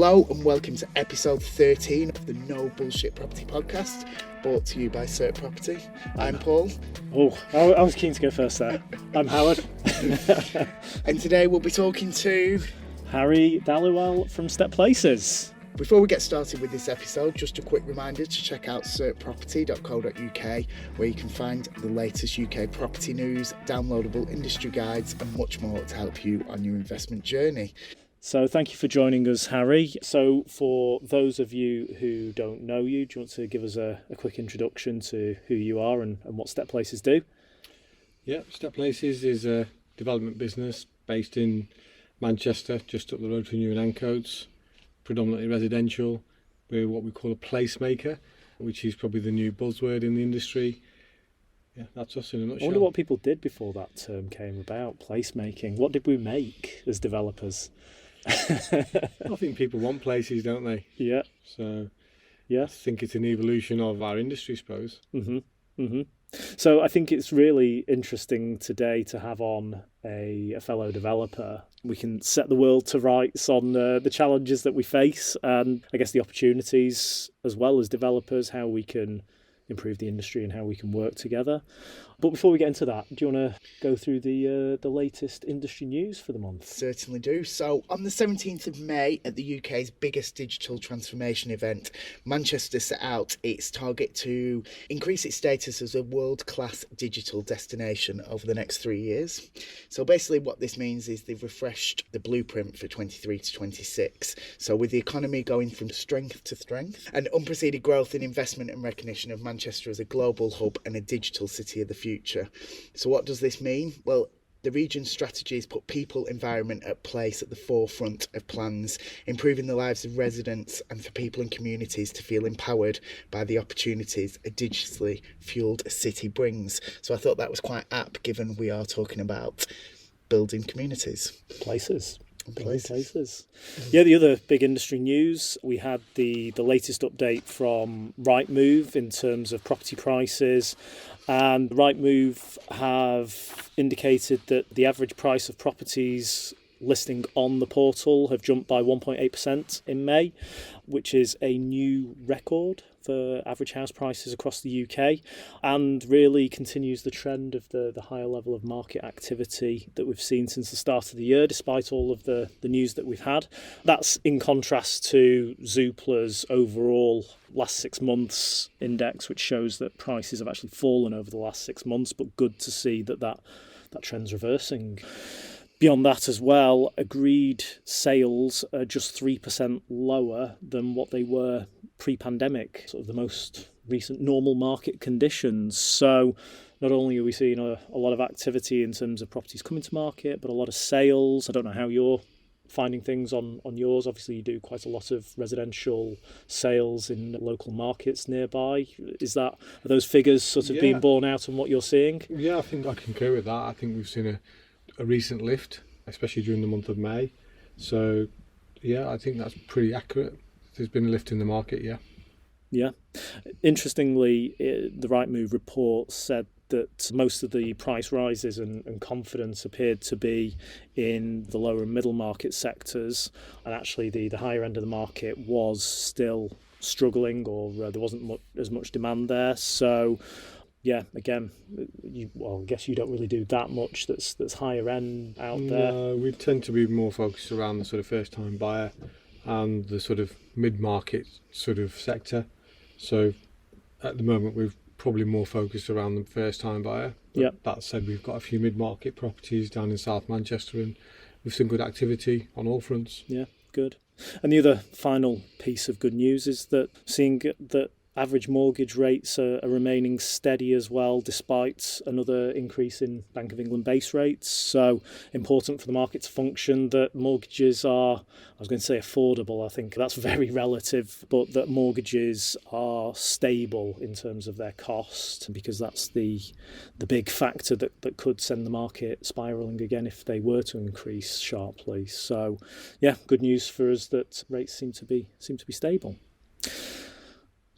Hello and welcome to episode 13 of the No Bullshit Property Podcast, brought to you by CERT Property. I'm Paul. Oh, I was keen to go first there. I'm Howard. And today we'll be talking to Harry Dhaliwal from Step Places. Before we get started with this episode, just a quick reminder to check out certproperty.co.uk, where you can find the latest UK property news, downloadable industry guides and much more to help you on your investment journey. So thank you for joining us, Harry. So for those of you who don't know you, do you want to give us a quick introduction to who you are and what Step Places do? Yeah, Step Places is a development business based in Manchester, just up the road from you in Ancoats. Predominantly residential. We're what we call a placemaker, which is probably the new buzzword in the industry. Yeah, that's us in a nutshell. I wonder what people did before that term came about, placemaking. What did we make as developers? I think people want places, don't they? Yeah. So yeah, I think it's an evolution of our industry, I suppose. So I think it's really interesting today to have on a fellow developer. We can set the world to rights on the challenges that we face and I guess the opportunities as well as developers, how we can improve the industry and how we can work together. But before we get into that, do you want to go through the latest industry news for the month? Certainly do. So on the 17th of May at the UK's biggest digital transformation event, Manchester set out its target to increase its status as a world-class digital destination over the next 3 years. So basically what this means is they've refreshed the blueprint for 23 to 26. So with the economy going from strength to strength and unprecedented growth in investment and recognition of Manchester as a global hub and a digital city of the future. So what does this mean? Well, the region's strategies put people, environment and place at the forefront of plans, improving the lives of residents and for people and communities to feel empowered by the opportunities a digitally fuelled city brings. So I thought that was quite apt given we are talking about building communities. Places. Yeah, the other big industry news, we had the latest update from Rightmove in terms of property prices, and Rightmove have indicated that the average price of properties listing on the portal have jumped by 1.8% in May, which is a new record for average house prices across the UK and really continues the trend of the higher level of market activity that we've seen since the start of the year, despite all of the news that we've had. That's in contrast to Zoopla's overall last 6 months index, which shows that prices have actually fallen over the last 6 months, but good to see that trend's reversing. Beyond that as well, agreed sales are just 3% lower than what they were pre-pandemic, sort of the most recent normal market conditions. So not only are we seeing a lot of activity in terms of properties coming to market, but a lot of sales. I don't know how you're finding things on yours. Obviously, you do quite a lot of residential sales in local markets nearby. Are those figures sort of being borne out on what you're seeing? Yeah, I think I concur with that. I think we've seen a recent lift, especially during the month of May. So, yeah, I think that's pretty accurate. There's been a lift in the market, yeah. Yeah. Interestingly, the Rightmove report said that most of the price rises and confidence appeared to be in the lower and middle market sectors, and actually the higher end of the market was still struggling, or there wasn't as much demand there. So yeah, again, I guess you don't really do that much that's higher end out there. No, we tend to be more focused around the sort of first time buyer and the sort of mid-market sort of sector. So at the moment we're probably more focused around the first time buyer. But that said, we've got a few mid-market properties down in South Manchester and we've seen good activity on all fronts. Yeah, good. And the other final piece of good news is that seeing that average mortgage rates are remaining steady as well, despite another increase in Bank of England base rates. So important for the market to function that mortgages are, I was going to say affordable, I think that's very relative, but that mortgages are stable in terms of their cost, because that's the big factor that could send the market spiralling again if they were to increase sharply. So yeah, good news for us that rates seem to be stable.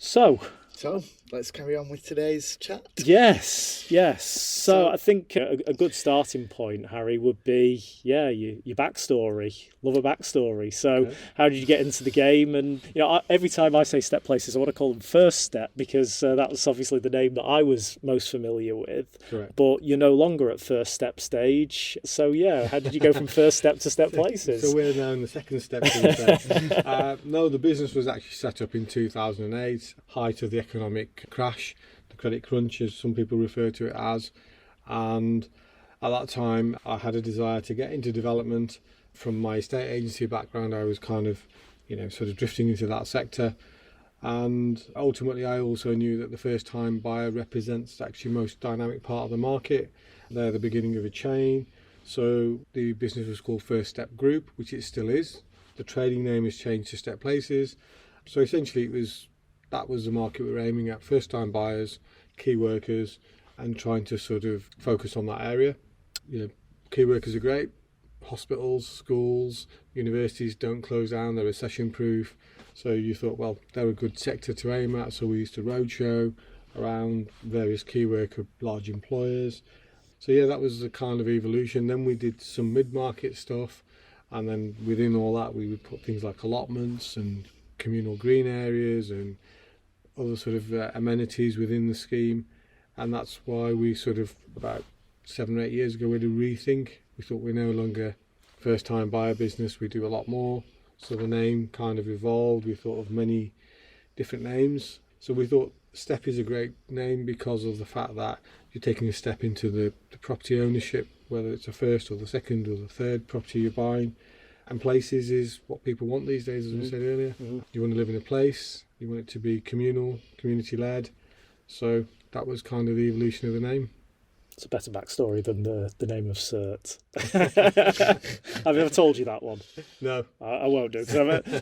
So So let's carry on with today's chat. Yes. So I think a good starting point, Harry, would be your backstory. Love a backstory. So how did you get into the game? And every time I say step places, I want to call them First Step, because that was obviously the name that I was most familiar with. Correct. But you're no longer at First Step stage. So how did you go from First Step to Step Places? So we're now in the second step. No, the business was actually set up in 2008, height of the economic crash, the credit crunch as some people refer to it as. And at that time I had a desire to get into development. From my estate agency background, I was kind of sort of drifting into that sector, and ultimately I also knew that the first time buyer represents actually most dynamic part of the market. They're the beginning of a chain. So the business was called First Step Group, which it still is. The trading name has changed to Step Places. So essentially that was the market we were aiming at: first time buyers, key workers, and trying to sort of focus on that area. Key workers are great. Hospitals, schools, universities don't close down, they're recession proof. So you thought, well, they're a good sector to aim at. So we used to roadshow around various key worker large employers. So that was the kind of evolution. Then we did some mid-market stuff, and then within all that we would put things like allotments and communal green areas and other sort of amenities within the scheme. And that's why we sort of, about 7 or 8 years ago, we had a rethink. We thought we're no longer first time buyer business, we do a lot more. So the name kind of evolved. We thought of many different names. So we thought Step is a great name because of the fact that you're taking a step into the property ownership, whether it's the first or the second or the third property you're buying. And Places is what people want these days, as we said earlier. You want to live in a place, you want it to be communal, community led. So that was kind of the evolution of the name. It's a better backstory than the name of CERT. I've never told you that one. No, I won't do.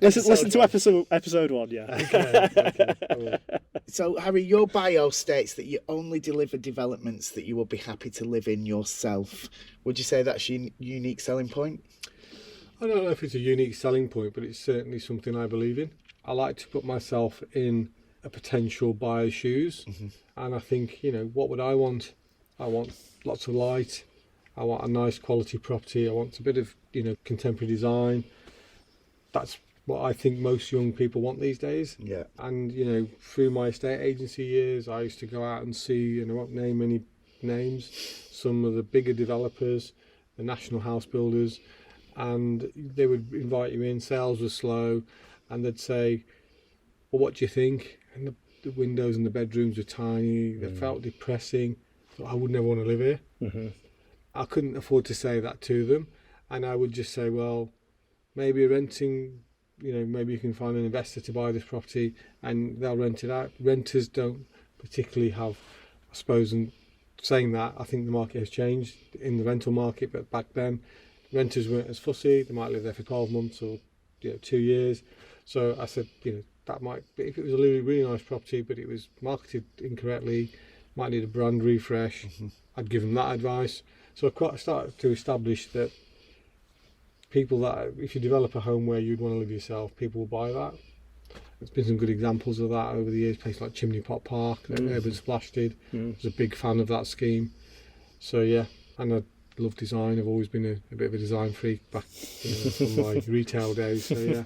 Listen to episode 1. Yeah. Okay. So, Harry, your bio states that you only deliver developments that you will be happy to live in yourself. Would you say that's your unique selling point? I don't know if it's a unique selling point, but it's certainly something I believe in. I like to put myself in a potential buyer's shoes, and I think, what would I want? I want lots of light. I want a nice quality property. I want a bit of, contemporary design. That's what I think most young people want these days. Yeah. And, through my estate agency years, I used to go out and see, I won't name any names, some of the bigger developers, the national house builders, and they would invite you in. Sales were slow, and they'd say, well, what do you think? And the windows in the bedrooms were tiny. They felt depressing. I would never want to live here. I couldn't afford to say that to them, and I would just say, well, maybe renting, maybe you can find an investor to buy this property and they'll rent it out. Renters don't particularly have, I suppose, and saying that, I think the market has changed in the rental market, but back then renters weren't as fussy. They might live there for 12 months or 2 years. So I said, that might be, if it was a really, really nice property but it was marketed incorrectly, might need a brand refresh, I'd give them that advice. So I started to establish that people that, if you develop a home where you'd want to live yourself, people will buy that. There's been some good examples of that over the years, places like Chimney Pot Park that Urban Splash did. I was a big fan of that scheme. So and I love design. I've always been a bit of a design freak back from my retail days. So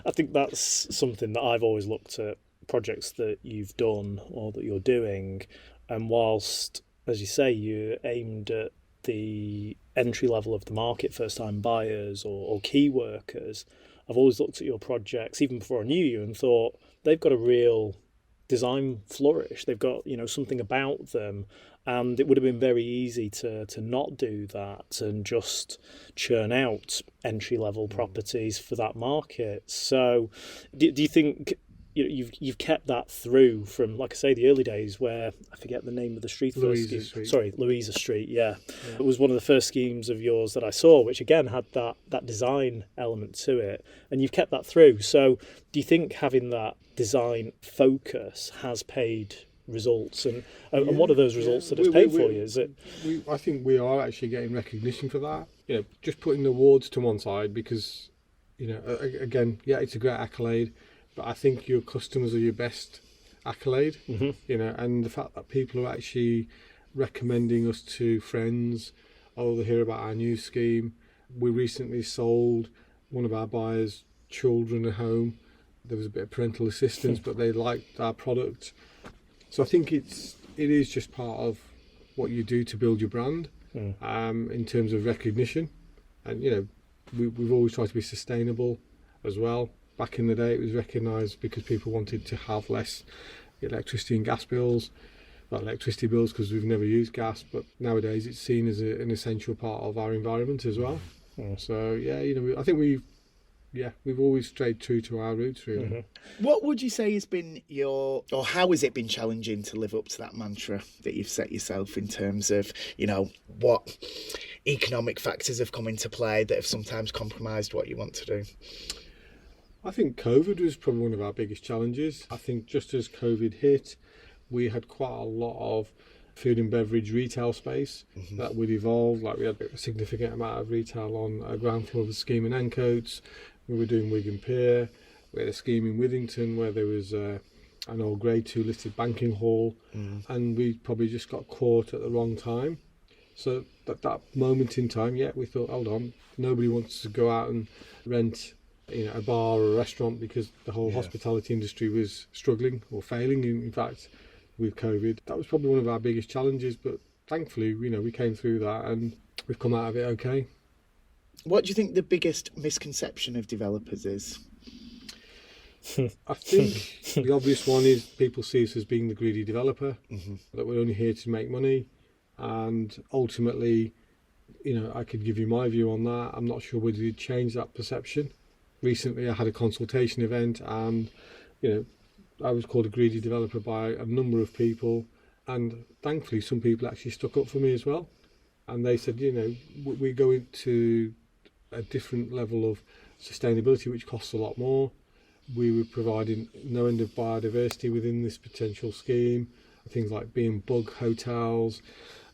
I think that's something that I've always looked at, projects that you've done or that you're doing, and whilst, as you say, you're aimed at the entry level of the market, first time buyers or key workers, I've always looked at your projects, even before I knew you, and thought they've got a real design flourish. They've got something about them, and it would have been very easy to not do that and just churn out entry level properties for that market. So do you think you've kept that through from, like I say, the early days where, I forget the name of the street. Louisa Street. Sorry, Louisa Street, yeah. It was one of the first schemes of yours that I saw, which again had that design element to it, and you've kept that through. So do you think having that design focus has paid results, and what are those results that it's paid for you? Is it? I think we are actually getting recognition for that. Just putting the awards to one side, because again, it's a great accolade, but I think your customers are your best accolade, and the fact that people are actually recommending us to friends. Oh, they hear about our new scheme. We recently sold one of our buyers' children a home. There was a bit of parental assistance, but they liked our product. So I think it is just part of what you do to build your brand, in terms of recognition. And we've always tried to be sustainable as well. Back in the day, it was recognised because people wanted to have less electricity and gas bills. Well, electricity bills because we've never used gas, but nowadays it's seen as an essential part of our environment as well. So I think we've always stayed true to our roots, really. What would you say has been how has it been challenging to live up to that mantra that you've set yourself in terms of, what economic factors have come into play that have sometimes compromised what you want to do? I think COVID was probably one of our biggest challenges. I think just as COVID hit, we had quite a lot of food and beverage retail space that would evolve. Like, we had a significant amount of retail on a ground floor of the scheme in Encoats. We were doing Wigan Pier. We had a scheme in Withington where there was an old Grade 2 listed banking hall, and we probably just got caught at the wrong time. So at that moment in time, we thought, hold on, nobody wants to go out and rent a bar or a restaurant because the whole hospitality industry was struggling or failing, in fact, with COVID. That was probably one of our biggest challenges, but thankfully, we came through that and we've come out of it okay. What do you think the biggest misconception of developers is? I think the obvious one is people see us as being the greedy developer, that we're only here to make money, and ultimately, I could give you my view on that. I'm not sure whether you'd change that perception. Recently I had a consultation event and, I was called a greedy developer by a number of people, and thankfully some people actually stuck up for me as well. And they said, we go into a different level of sustainability, which costs a lot more. We were providing no end of biodiversity within this potential scheme. Things like being bug hotels,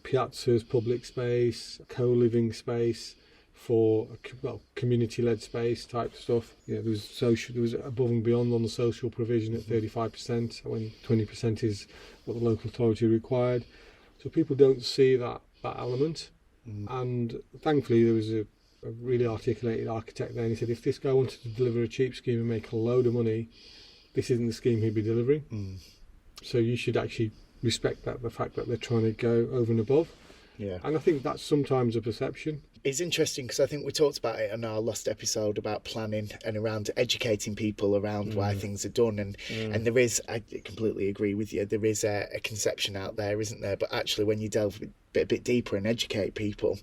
piazzas, public space, co-living space for community-led space type stuff. There was above and beyond on the social provision at 35%, when 20% is what the local authority required. So people don't see that element. And thankfully there was a really articulated architect there, and he said if this guy wanted to deliver a cheap scheme and make a load of money, this isn't the scheme he'd be delivering. So you should actually respect the fact that they're trying to go over and above. And I think that's sometimes a perception. It's interesting because I think we talked about it on our last episode about planning and around educating people around why things are done, and there is, I completely agree with you, there is a conception out there, isn't there? But actually when you delve a bit deeper and educate people,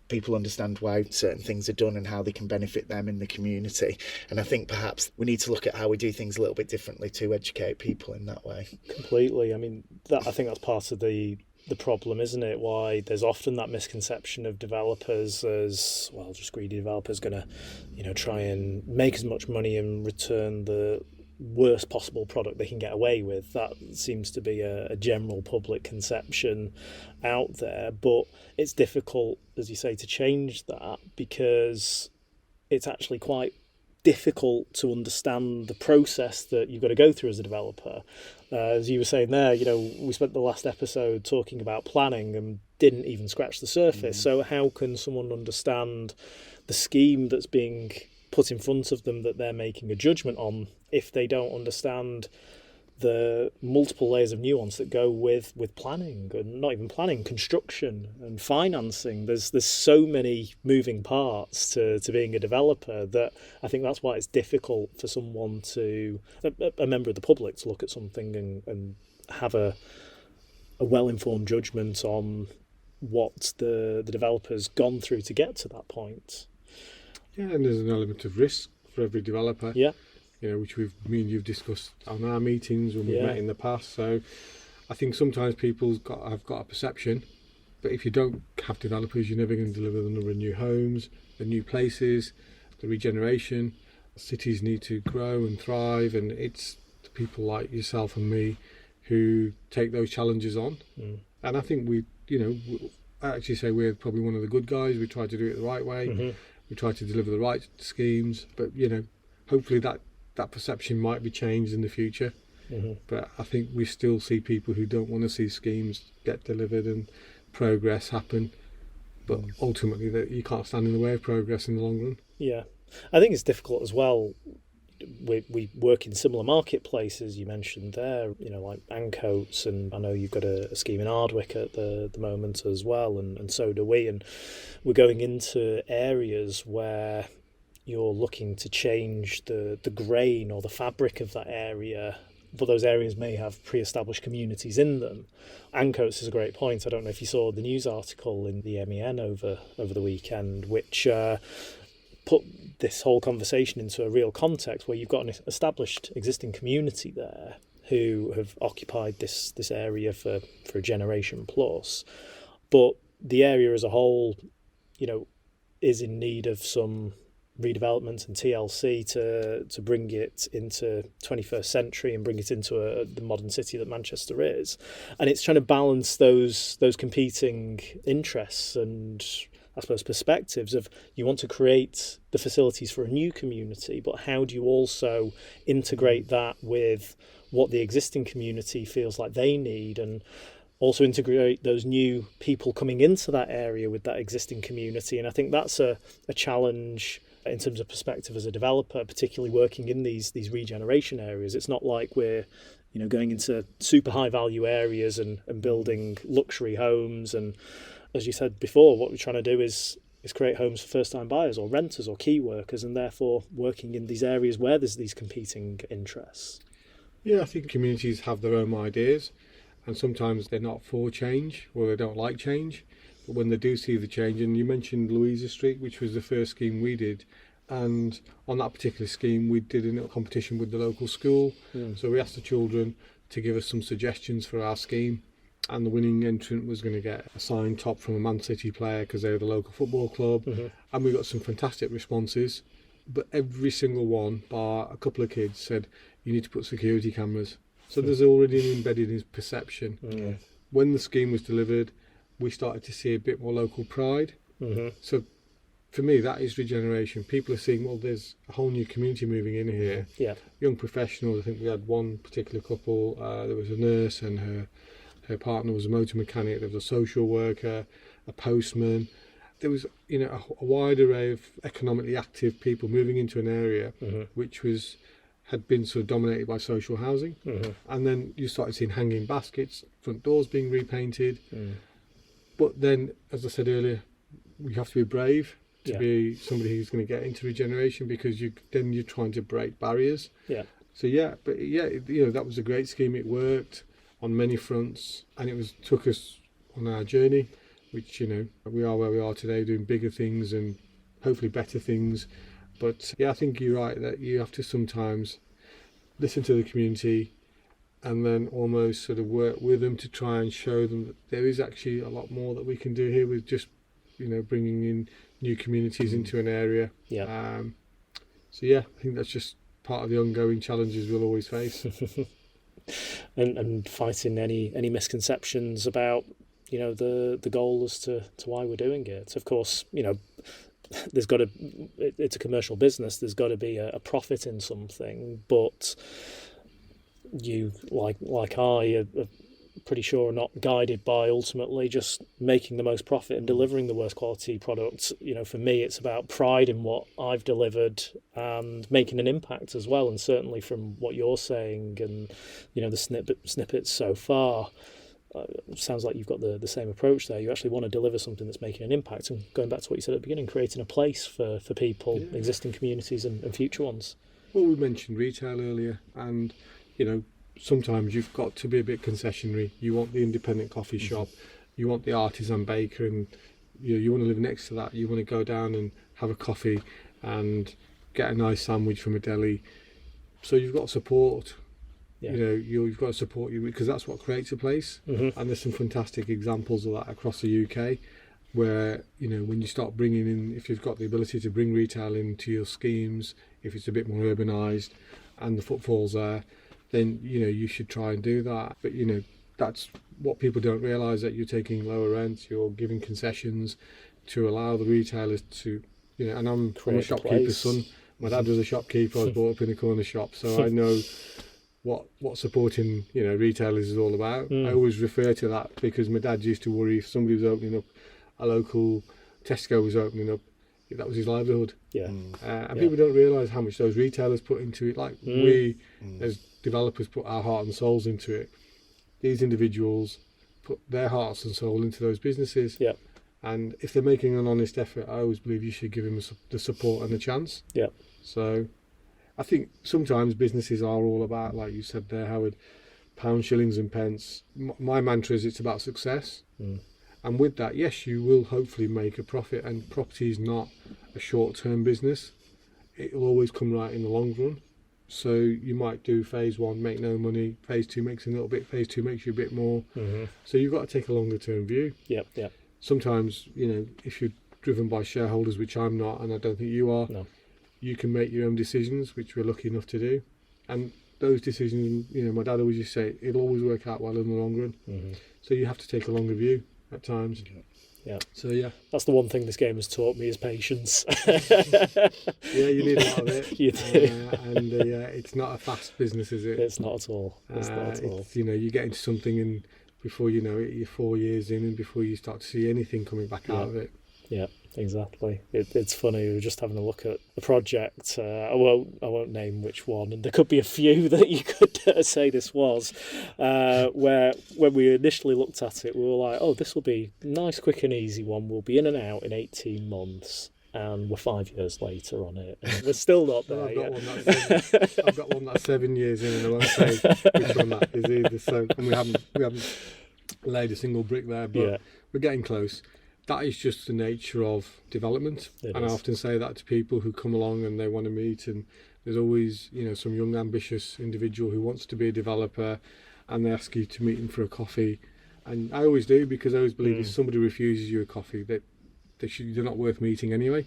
people understand why certain things are done and how they can benefit them in the community. And I think perhaps we need to look at how we do things a little bit differently to educate people in that way. Completely. I mean, I think that's part of the problem, isn't it? Why there's often that misconception of developers as, well, just greedy developers going to, try and make as much money and return the worst possible product they can get away with. That seems to be a general public conception out there, but it's difficult, as you say, to change that because it's actually quite difficult to understand the process that you've got to go through as a developer. As you were saying there, we spent the last episode talking about planning and didn't even scratch the surface. So how can someone understand the scheme that's being put in front of them that they're making a judgment on if they don't understand the multiple layers of nuance that go with planning, and not even planning, construction and financing? There's so many moving parts to being a developer that I think that's why it's difficult for someone a member of the public to look at something and have a well-informed judgment on what the developer's gone through to get to that point. Yeah, and there's an element of risk for every developer. Yeah. Which you've discussed on our meetings when we've met in the past. So I think sometimes people have got a perception, but if you don't have developers, you're never going to deliver the number of new homes, the new places, the regeneration. Cities need to grow and thrive, and it's the people like yourself and me who take those challenges on. And I think I actually say we're probably one of the good guys. We try to do it the right way. We try to deliver the right schemes, but hopefully that perception might be changed in the future. But I think we still see people who don't want to see schemes get delivered and progress happen. But ultimately, that you can't stand in the way of progress in the long run. Yeah, I think it's difficult as well. We work in similar marketplaces. You mentioned there, like Ancoats, and I know you've got a scheme in Ardwick at the moment as well, and so do we. And we're going into areas where you're looking to change the grain or the fabric of that area, but those areas may have pre-established communities in them. Ancoats is a great point. I don't know if you saw the news article in the MEN over the weekend, which put this whole conversation into a real context where you've got an established existing community there who have occupied this area for a generation plus, but the area as a whole, is in need of some redevelopment and TLC to bring it into 21st century and bring it into the modern city that Manchester is. And it's trying to balance those competing interests and, I suppose, perspectives of, you want to create the facilities for a new community, but how do you also integrate that with what the existing community feels like they need, and also integrate those new people coming into that area with that existing community. And I think that's a challenge in terms of perspective as a developer, particularly working in these regeneration areas. It's not like we're going into super high value areas and building luxury homes. And as you said before, what we're trying to do is create homes for first time buyers or renters or key workers, and therefore working in these areas where there's these competing interests. Yeah, I think communities have their own ideas, and sometimes they're not for change or they don't like change. But when they do see the change, and you mentioned Louisa Street, which was the first scheme we did, and on that particular scheme we did a little competition with the local school. So we asked the children to give us some suggestions for our scheme, and the winning entrant was going to get a signed top from a Man City player because they're the local football club. And we got some fantastic responses, but every single one, bar a couple of kids, said you need to put security cameras. So there's already an embedded perception. When the scheme was delivered, we started to see a bit more local pride. So for me, that is regeneration. People are seeing, well, there's a whole new community moving in here. Young professionals. I think we had one particular couple. There was a nurse and her partner was a motor mechanic. There was a social worker, a postman. There was, a wide array of economically active people moving into an area which had been sort of dominated by social housing. And then you started seeing hanging baskets, front doors being repainted. But then, as I said earlier, you have to be brave to be somebody who's going to get into regeneration, because you're trying to break barriers. So that was a great scheme. It worked on many fronts, and took us on our journey, which we are where we are today, doing bigger things and hopefully better things. But I think you're right that you have to sometimes listen to the community and then almost sort of work with them to try and show them that there is actually a lot more that we can do here with just bringing in new communities into an area. I think that's just part of the ongoing challenges we'll always face. and fighting any misconceptions about the goal as to why we're doing it. Of course, it's a commercial business, there's got to be a profit in something, but you, like I, are pretty sure are not guided by ultimately just making the most profit and delivering the worst quality products. For me, it's about pride in what I've delivered and making an impact as well. And certainly from what you're saying and the snippets so far, sounds like you've got the same approach there. You actually want to deliver something that's making an impact, and going back to what you said at the beginning, creating a place for people, existing communities and future ones. Well, we mentioned retail earlier, and sometimes you've got to be a bit concessionary. You want the independent coffee shop, you want the artisan baker, and you want to live next to that. You want to go down and have a coffee and get a nice sandwich from a deli. So you've got support. You've got to support you, because that's what creates a place. And there's some fantastic examples of that across the UK, where when you start bringing in, if you've got the ability to bring retail into your schemes, if it's a bit more urbanised and the footfall's there, then you should try and do that. But that's what people don't realise, that you're taking lower rents, you're giving concessions to allow the retailers to and I'm a shopkeeper's son. My dad was a shopkeeper. I was brought up in a corner shop, so I know what supporting retailers is all about. I always refer to that because my dad used to worry if somebody was opening up a local Tesco was opening up, that was his livelihood. And people don't realise how much those retailers put into it. Like we as developers put our heart and souls into it. These individuals put their hearts and soul into those businesses. And if they're making an honest effort, I always believe you should give them the support and the chance. So I think sometimes businesses are all about, like you said there, Howard, pounds, shillings and pence. My mantra is it's about success. And with that, yes, you will hopefully make a profit, and property is not a short-term business. It will always come right in the long run. So you might do phase 1, make no money, phase 2 makes a little bit, phase 2 makes you a bit more. So you've got to take a longer-term view. Sometimes, if you're driven by shareholders, which I'm not, and I don't think you are, you can make your own decisions, which we're lucky enough to do. And those decisions, my dad always used to say, it'll always work out well in the long run. So you have to take a longer view at times. So that's the one thing this game has taught me is patience. You need a lot of it. You do. And it's not a fast business, is it? It's not at all. It's not at all. You get into something and before you know it, you're 4 years in, and before you start to see anything coming back out of it. Exactly. It's funny. We were just having a look at the project. I won't name which one, and there could be a few that you could say this was. Where when we initially looked at it, we were like, "Oh, this will be a nice, quick, and easy one. We'll be in and out in 18 months." And we're 5 years later on it, and we're still not there. I've got one that's 7 years in, and I won't say which one that is either. So, and we haven't laid a single brick there, but we're getting close. That is just the nature of development. I often say that to people who come along and they want to meet, and there's always some young ambitious individual who wants to be a developer, and they ask you to meet them for a coffee, and I always do, because I always believe if somebody refuses you a coffee, they're not worth meeting anyway.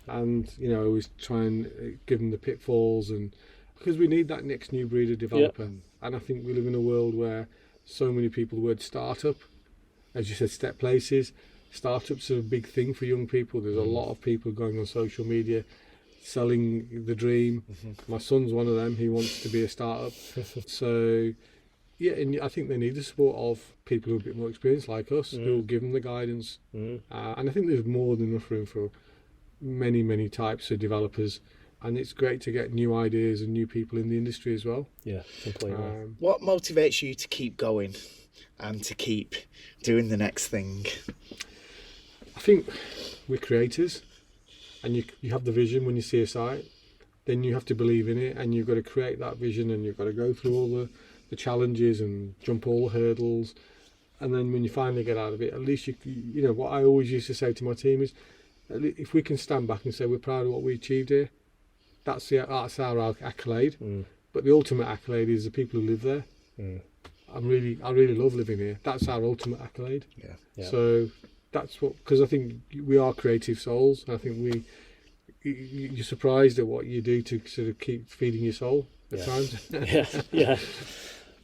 And I always try and give them the pitfalls, and because we need that next new breed of developer. And I think we live in a world where so many people, the word startup, as you said, step places. Startups are a big thing for young people. There's a lot of people going on social media selling the dream. My son's one of them. He wants to be a startup. So and I think they need the support of people who are a bit more experienced like us, who will give them the guidance. And I think there's more than enough room for many types of developers, and it's great to get new ideas and new people in the industry as well. Completely. What motivates you to keep going and to keep doing the next thing? I think we're creators, and you have the vision when you see a site, then you have to believe in it, and you've got to create that vision, and you've got to go through all the challenges and jump all the hurdles, and then when you finally get out of it, at least what I always used to say to my team is, if we can stand back and say we're proud of what we achieved here, that's our accolade. But the ultimate accolade is the people who live there. I really love living here. That's our ultimate accolade. So that's because I think we are creative souls. I think you're surprised at what you do to sort of keep feeding your soul at times.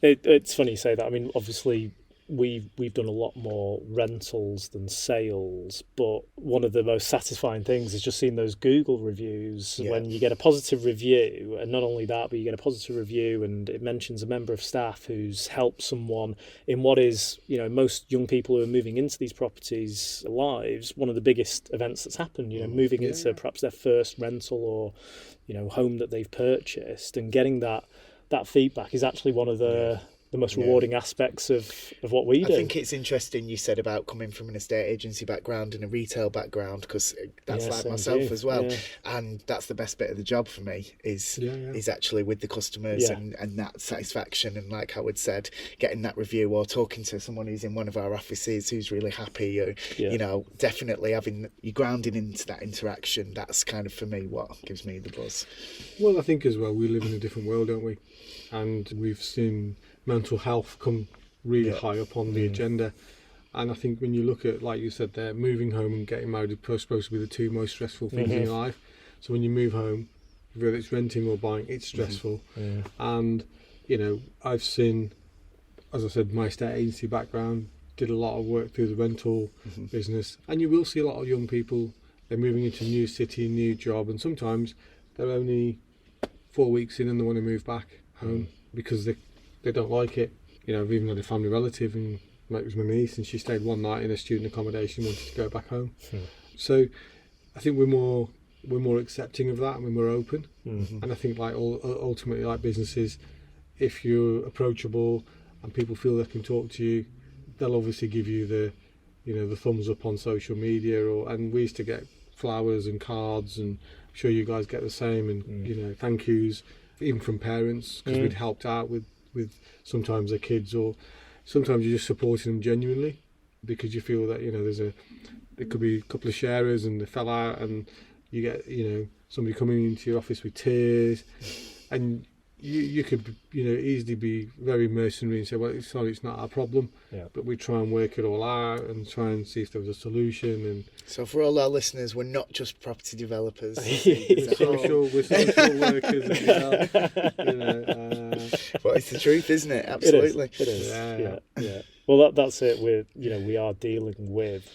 It's funny you say that. I mean, obviously we've done a lot more rentals than sales, but one of the most satisfying things is just seeing those Google reviews when you get a positive review, and not only that, but you get a positive review and it mentions a member of staff who's helped someone in what is, most young people who are moving into these properties lives, one of the biggest events that's happened, moving into perhaps their first rental or home that they've purchased, and getting that feedback is actually one of the most rewarding aspects of what we do. I think it's interesting you said about coming from an estate agency background and a retail background, because that's like myself as well. And that's the best bit of the job for me is actually with the customers and that satisfaction, and like Howard said, getting that review or talking to someone who's in one of our offices who's really happy, definitely having you grounding into that interaction. That's kind of for me what gives me the buzz. Well, I think as well we live in a different world, don't we? And we've seen mental health come really high up on the agenda, and I think when you look at, like you said there, moving home and getting married are supposed to be the two most stressful things in your life. So when you move home, whether it's renting or buying, it's stressful. And I've seen, as I said, my estate agency background, did a lot of work through the rental business, and you will see a lot of young people, they're moving into a new city, new job, and sometimes they're only 4 weeks in and they want to move back home. because they don't like it. You know, I've even had a family relative, and it was my niece, and she stayed one night in a student accommodation, wanted to go back home. So I think we're more accepting of that, and we're more open. And I think like ultimately, like businesses, if you're approachable and people feel they can talk to you, they'll obviously give you the thumbs up on social media. And we used to get flowers and cards, and I'm sure you guys get the same, and thank yous even from parents, because we'd helped out with sometimes their kids, or sometimes you're just supporting them genuinely because you feel that there could be a couple of sharers and they fell out, and you get somebody coming into your office with tears, and you could easily be very mercenary and say, well, sorry, it's not our problem, but we try and work it all out and try and see if there was a solution. And so for all our listeners, we're not just property developers. we're social workers as well. But it's the truth, isn't it? Absolutely. It is. Yeah. Well, that's it. We are dealing with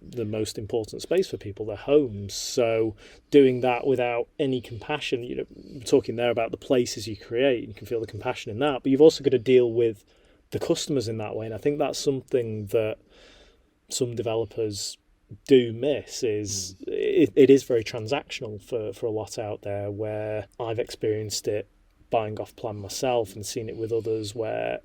the most important space for people, their homes. So doing that without any compassion, we're talking there about the places you create, you can feel the compassion in that, but you've also got to deal with the customers in that way. And I think that's something that some developers do miss, is it is very transactional for a lot out there, where I've experienced it buying off plan myself and seen it with others, where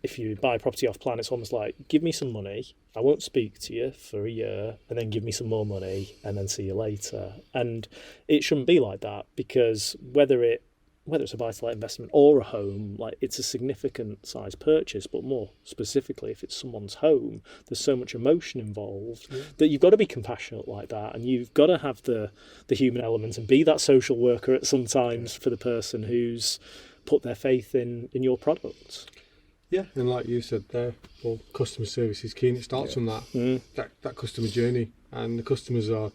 if you buy property off plan, it's almost like, give me some money, I won't speak to you for a year, and then give me some more money and then see you later. And it shouldn't be like that, because whether it's a buy-to-let investment or a home, like, it's a significant size purchase, but more specifically, if it's someone's home, there's so much emotion involved that you've got to be compassionate like that, and you've got to have the human element and be that social worker at some times for the person who's put their faith in your product. Yeah, and like you said there, well, customer service is key, and it starts from that customer journey, and the customers are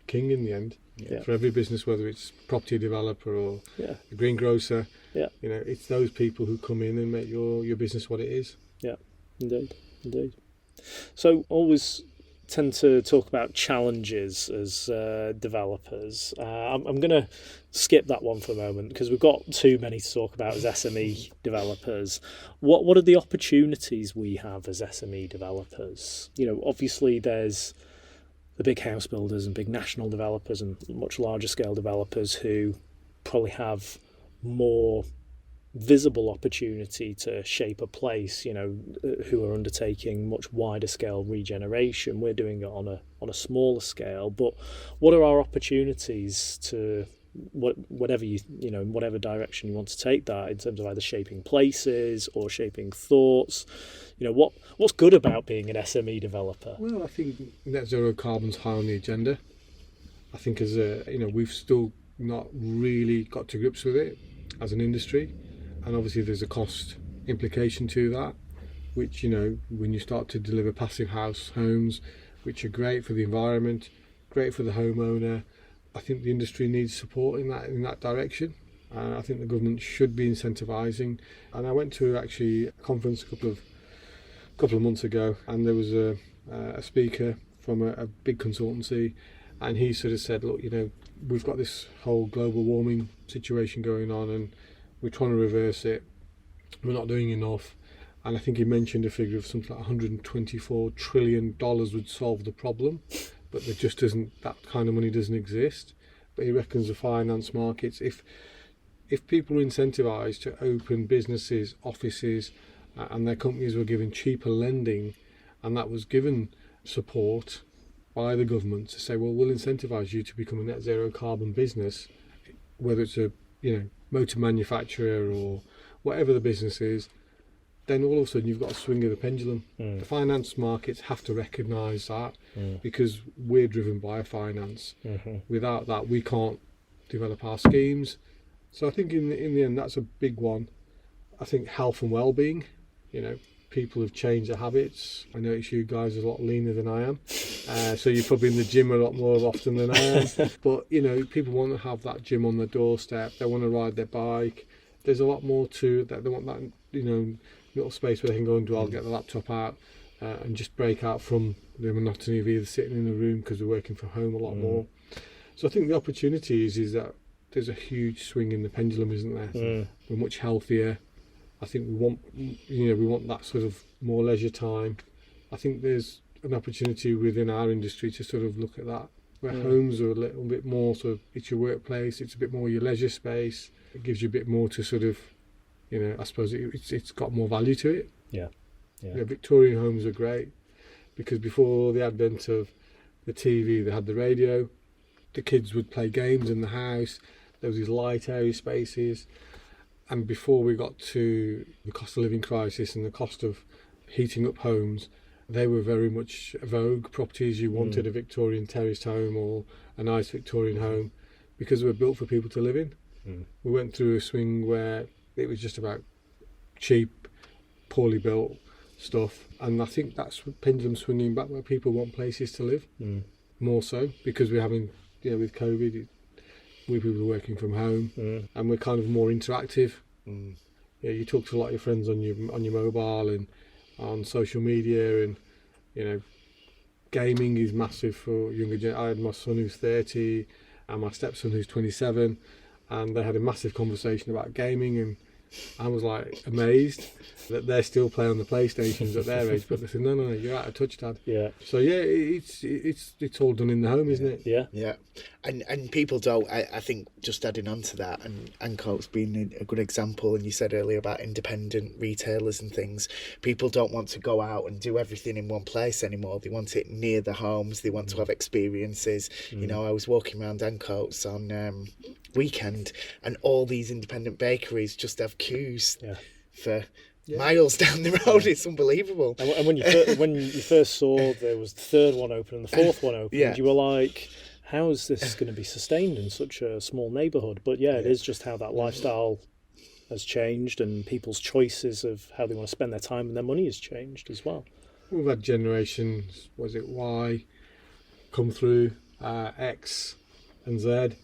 king in the end for every business, whether it's property developer or a greengrocer. It's those people who come in and make your business what it is. Yeah, indeed. So always tend to talk about challenges as developers. I'm going to skip that one for a moment, because we've got too many to talk about as SME developers. What are the opportunities we have as SME developers? Obviously there's the big house builders and big national developers and much larger scale developers who probably have more visible opportunity to shape a place, who are undertaking much wider scale regeneration. We're doing it on a smaller scale, but what are our opportunities to whatever in whatever direction you want to take that, in terms of either shaping places or shaping thoughts? What's good about being an SME developer? Well, I think net zero carbon's high on the agenda. I think as we've still not really got to grips with it as an industry. And obviously there's a cost implication to that, which, when you start to deliver passive homes, which are great for the environment, great for the homeowner, I think the industry needs support in that direction. I think the government should be incentivising. And I went to actually a conference a couple of months ago, and there was a speaker from a big consultancy, and he sort of said, look, we've got this whole global warming situation going on, and we're trying to reverse it. We're not doing enough. And I think he mentioned a figure of something like $124 trillion would solve the problem, but there just isn't, that kind of money doesn't exist. But he reckons the finance markets, if people were incentivised to open businesses, offices, and their companies were given cheaper lending, and that was given support by the government to say, well, we'll incentivise you to become a net zero carbon business, whether it's a motor manufacturer or whatever the business is, then all of a sudden you've got a swing of the pendulum. The finance markets have to recognise that, because we're driven by finance. Without that, we can't develop our schemes. So I think in the end, that's a big one. I think health and well-being, people have changed their habits. I notice you guys are a lot leaner than I am, so you're probably in the gym a lot more often than I am. But people want to have that gym on their doorstep. They want to ride their bike. There's a lot more to that. They want that little space where they can go and do. I'll get the laptop out and just break out from the monotony of either sitting in a room, because we're working from home a lot more. So I think the opportunity is that there's a huge swing in the pendulum, isn't there? We're much healthier. I think we want that sort of more leisure time. I think there's an opportunity within our industry to sort of look at that, where homes are a little bit more sort of, it's your workplace, it's a bit more your leisure space. It gives you a bit more to sort of, I suppose it's got more value to it. Yeah. Victorian homes are great because before the advent of the TV, they had the radio. The kids would play games in the house. There was these light area spaces. And before we got to the cost of living crisis and the cost of heating up homes, they were very much vogue properties. You wanted a Victorian terraced home or a nice Victorian home because they were built for people to live in. We went through a swing where it was just about cheap, poorly built stuff, and I think that's pendulum swinging back where people want places to live more so, because we're having, with COVID, we people are working from home and we're kind of more interactive. You talk to a lot of your friends on your mobile and on social media, and gaming is massive for younger gen. I had my son who's 30 and my stepson who's 27, and they had a massive conversation about gaming, and I was like amazed that they're still playing on the PlayStations at their age, but they said, no, you're out of touch, Dad. Yeah. So it's all done in the home, isn't it? Yeah. Yeah. And people don't, I think, just adding on to that, and Ancoats being a good example, and you said earlier about independent retailers and things, people don't want to go out and do everything in one place anymore. They want it near the homes, they want to have experiences. I was walking around Ancoats on weekend, and all these independent bakeries just have queues for miles down the road. It's unbelievable. And when you first saw there was the third one open and the fourth one open, you were like, how is this going to be sustained in such a small neighbourhood? But it is just how that lifestyle has changed, and people's choices of how they want to spend their time and their money has changed as well. We've had generations, was it Y, come through, X and Z,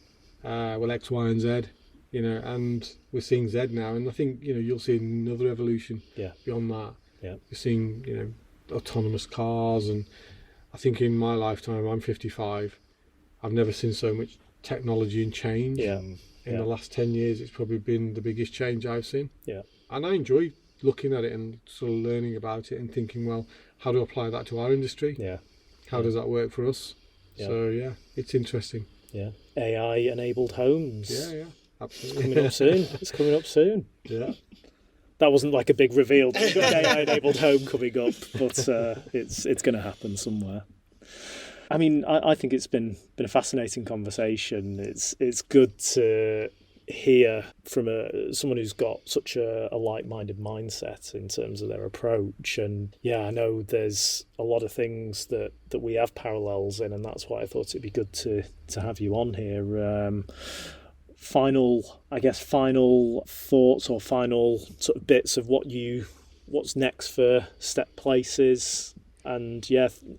X, Y and Z, and we're seeing Z now, and I think, you'll see another evolution beyond that. Yeah. You're seeing, autonomous cars, and I think in my lifetime, I'm 55, I've never seen so much technology and change. In the last 10 years, it's probably been the biggest change I've seen. Yeah. And I enjoy looking at it and sort of learning about it and thinking, well, how do I apply that to our industry? Yeah. How does that work for us? Yeah. So, it's interesting. Yeah. AI-enabled homes. Yeah, absolutely. It's coming up soon. Yeah. That wasn't like a big reveal. We've got an AI-enabled home coming up, but it's going to happen somewhere. I mean, I think it's been a fascinating conversation. It's good to hear from someone who's got such a like-minded mindset in terms of their approach. And I know there's a lot of things that we have parallels in, and that's why I thought it'd be good to have you on here. Final thoughts or final sort of bits of what's next for Step Places, and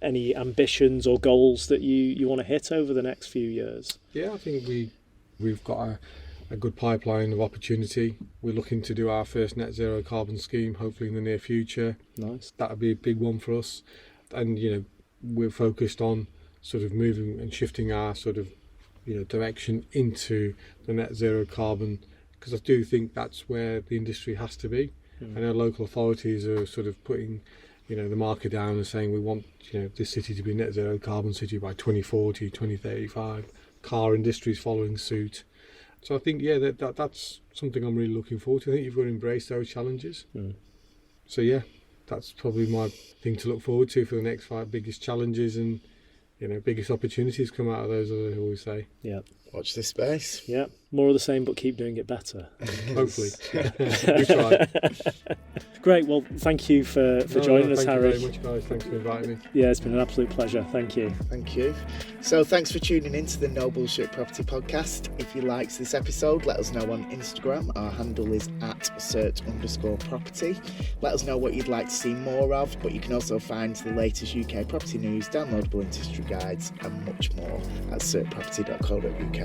any ambitions or goals that you want to hit over the next few years. I think we've got a good pipeline of opportunity. We're looking to do our first net zero carbon scheme, hopefully in the near future. Nice. That would be a big one for us. And, we're focused on sort of moving and shifting our sort of, direction into the net zero carbon, because I do think that's where the industry has to be. I know local authorities are sort of putting, the marker down and saying we want, this city to be net zero carbon city by 2040, 2035. Car industry is following suit. So I think, that's something I'm really looking forward to. I think you've got to embrace those challenges. So, that's probably my thing to look forward to for the next 5 biggest challenges, and, biggest opportunities come out of those, as I always say. Yeah. Watch this space. Yeah. More of the same, but keep doing it better. Hopefully. We try. Great. Well, thank you for joining us, Harry. Thank you very much, guys. Thanks for inviting me. Yeah, it's been an absolute pleasure. Thank you. Thank you. So thanks for tuning in to the No Bullshit Property Podcast. If you liked this episode, let us know on Instagram. Our handle is @CERT_property. Let us know what you'd like to see more of, but you can also find the latest UK property news, downloadable industry guides, and much more at certproperty.co.uk.